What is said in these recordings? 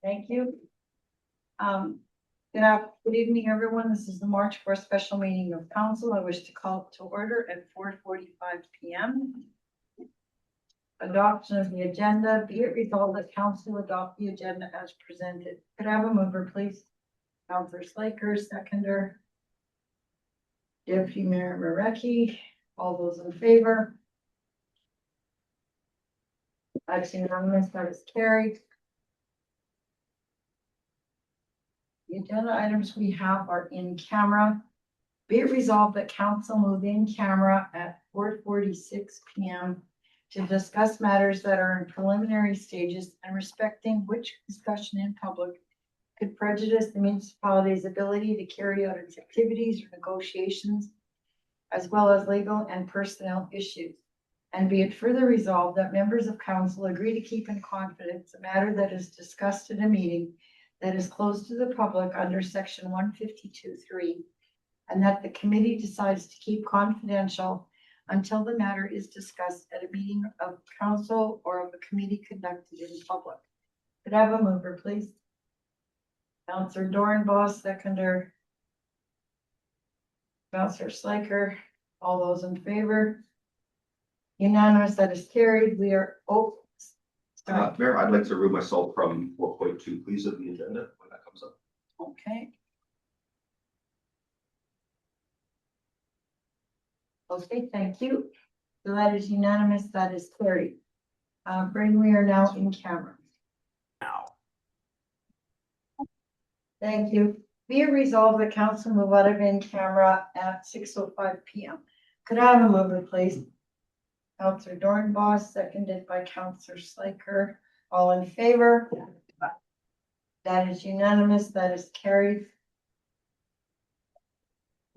Thank you. Good evening, everyone. This is the March 4th special meeting of council. I wish to call to order at 4:45 p.m. Adoption of the agenda. Be it resolved that council adopt the agenda as presented. Could I have a mover, please? Councilor Slaker, seconder. Deputy Mayor Marecki. All those in favor? That's unanimous. That is carried. The agenda items we have are in camera. Be it resolved that council move in camera at 4:46 p.m. to discuss matters that are in preliminary stages and respecting which discussion in public could prejudice the municipality's ability to carry out its activities or negotiations, as well as legal and personnel issues. And be it further resolved that members of council agree to keep in confidence a matter that is discussed in a meeting that is closed to the public under section 152(3), and that the committee decides to keep confidential until the matter is discussed at a meeting of council or of a committee conducted in public. Could I have a mover, please? Councillor Doornbos, seconder. Councillor Slaker, all those in favor? Unanimous, that is carried. We are, Mayor, I'd like to remove myself from 4.2, please, of the agenda when that comes up. okay. Okay, thank you. So that is unanimous, that is carried. Brady, we are now in camera. Now. Thank you. Be it resolved that council move out of in camera at 6:05 p.m. Could I have a mover, please? Councillor Doornbos, seconded by Councillor Slaker. All in favor? That is unanimous, that is carried.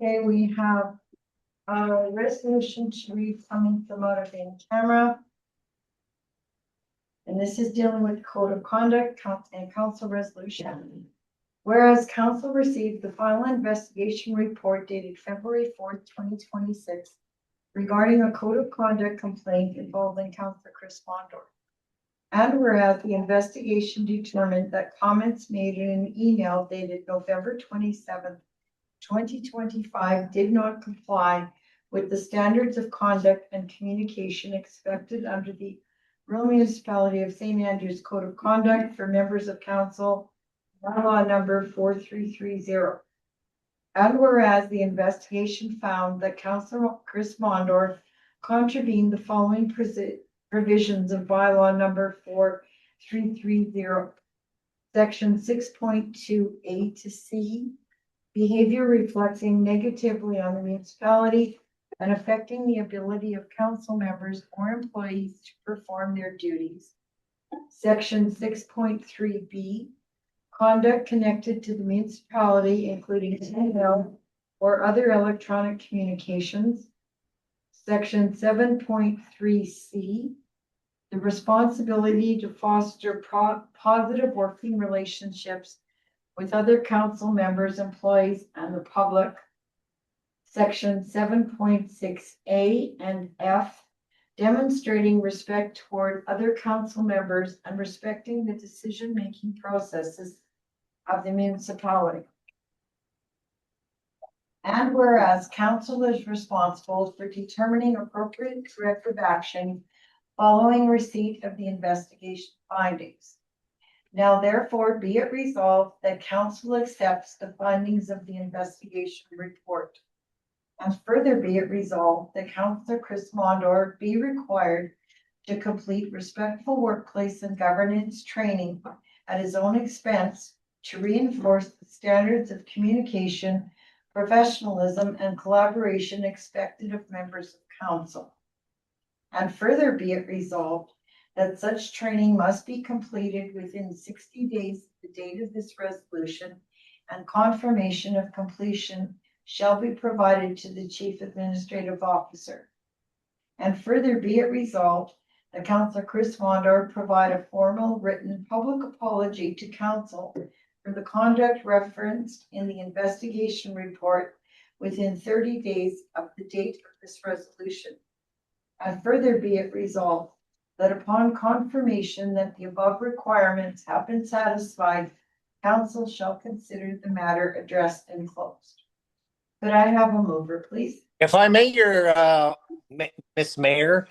Okay, we have a resolution to read coming from out of in camera. And this is dealing with code of conduct and council resolution. Whereas council received the final investigation report dated February 4th, 2026 regarding a code of conduct complaint involving Councillor Chris Mondor. And whereas the investigation determined that comments made in an email dated November 27th, 2025 did not comply with the standards of conduct and communication expected under the Rural Municipality of St. Andrews Code of Conduct for members of council, bylaw number 4330. And whereas the investigation found that Councillor Chris Mondor contravened the following provisions of bylaw number 4330, section 6.2A to C, behavior reflecting negatively on the municipality and affecting the ability of council members or employees to perform their duties. Section 6.3B, conduct connected to the municipality, including email or other electronic communications. Section 7.3C, the responsibility to foster positive working relationships with other council members, employees, and the public. Section 7.6A and F, demonstrating respect toward other council members and respecting the decision-making processes of the municipality. And whereas council is responsible for determining appropriate corrective action following receipt of the investigation findings. Now therefore be it resolved that council accepts the findings of the investigation report. And further be it resolved that Councillor Chris Mondor be required to complete respectful workplace and governance training at his own expense to reinforce the standards of communication, professionalism, and collaboration expected of members of council. And further be it resolved that such training must be completed within 60 days of the date of this resolution, and confirmation of completion shall be provided to the Chief Administrative Officer. And further be it resolved that Councillor Chris Mondor provide a formal written public apology to council for the conduct referenced in the investigation report within 30 days of the date of this resolution. And further be it resolved that upon confirmation that the above requirements have been satisfied, council shall consider the matter addressed and closed. Could I have a mover, please? If I may, Miss Mayor,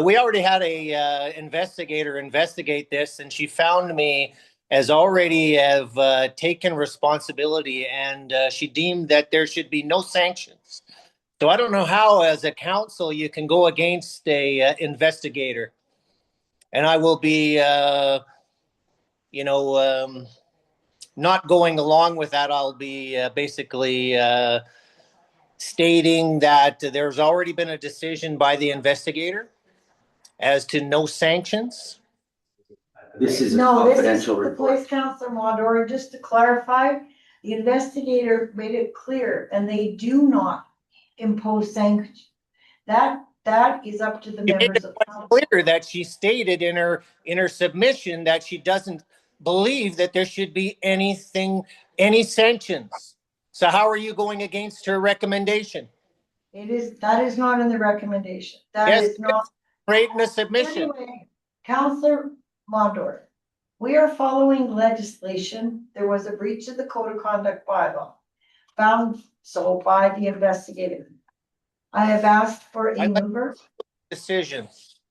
we already had a investigator investigate this, and she found me as already have taken responsibility, and she deemed that there should be no sanctions. So I don't know how, as a council, you can go against a investigator, and I will be, not going along with that. I'll be basically. Stating that there's already been a decision by the investigator as to no sanctions. This is a No, this is confidential the report. police council, Mondor. Just to clarify, the investigator made it clear, and they do not impose sanctions. That is up to the You made members it of quite council. clear that she stated in her submission that she doesn't believe that there should be any sanctions. So how are you going against her recommendation? That is not in the recommendation. That Yes, is not. Right in the submission. Anyway, Counselor Mondor, we are following legislation. There was a breach of the code of conduct bylaw found so by the investigator. I have asked for a mover. Decisions.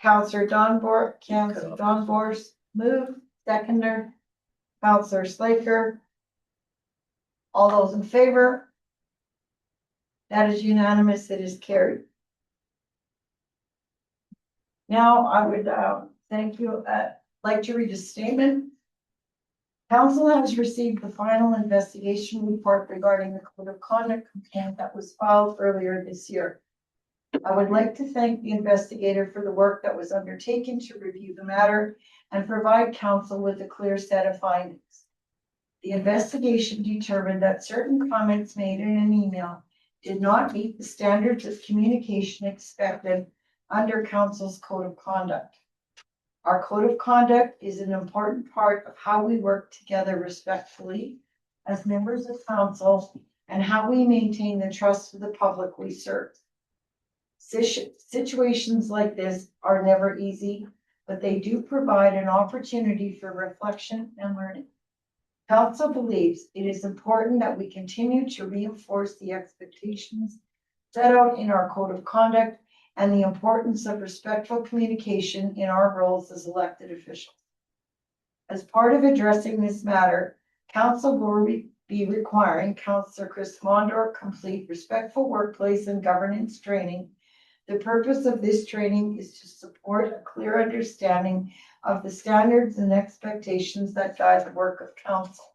Counselor Don Bors, move, seconder. Counselor Slaker. All those in favor? That is unanimous. It is carried. Now I would thank you. Like to read a statement. Council has received the final investigation report regarding the code of conduct complaint that was filed earlier this year. I would like to thank the investigator for the work that was undertaken to review the matter and provide council with a clear set of findings. The investigation determined that certain comments made in an email did not meet the standards of communication expected under council's code of conduct. Our code of conduct is an important part of how we work together respectfully as members of council and how we maintain the trust of the public we serve. Situations like this are never easy, but they do provide an opportunity for reflection and learning. Council believes it is important that we continue to reinforce the expectations set out in our code of conduct and the importance of respectful communication in our roles as elected officials. As part of addressing this matter, council will be requiring Councillor Chris Mondor complete respectful workplace and governance training. The purpose of this training is to support a clear understanding of the standards and expectations that guide the work of council.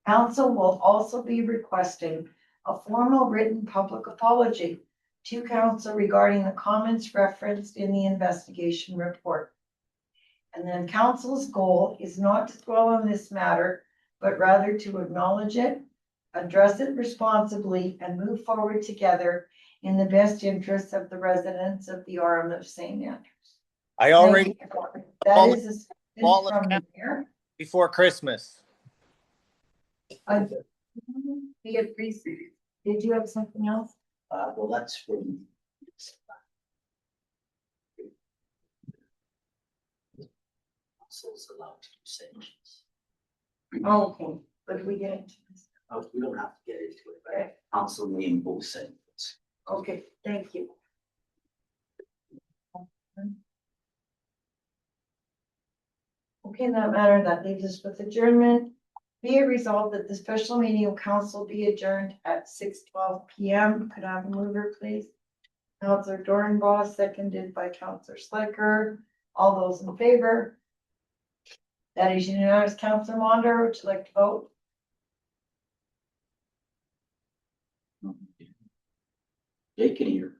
Council will also be requesting a formal written public apology to council regarding the comments referenced in the investigation report. And then council's goal is not to dwell on this matter, but rather to acknowledge it, address it responsibly, and move forward together in the best interests of the residents of the RM of St. Andrews. I already That is a all statement of from the mayor. before Christmas. Beatrice, did you have something else? Well, that's from. Council's allowed to do sanctions. Okay, but we get into this. We don't have to get into it, but council may impose sanctions. Okay, thank you. Okay, in that matter, that leaves us with adjournment. Be it resolved that the special meeting of council be adjourned at 6:12 p.m. Could I have a mover, please? Councillor Doornbos, seconded by Councillor Sliker. All those in favor? That is unanimous. Councillor Mondor, would you like to vote? Jake can hear.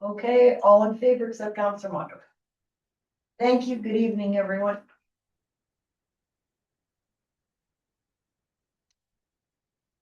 Okay, all in favor except Councillor Mondor. Thank you. Good evening, everyone.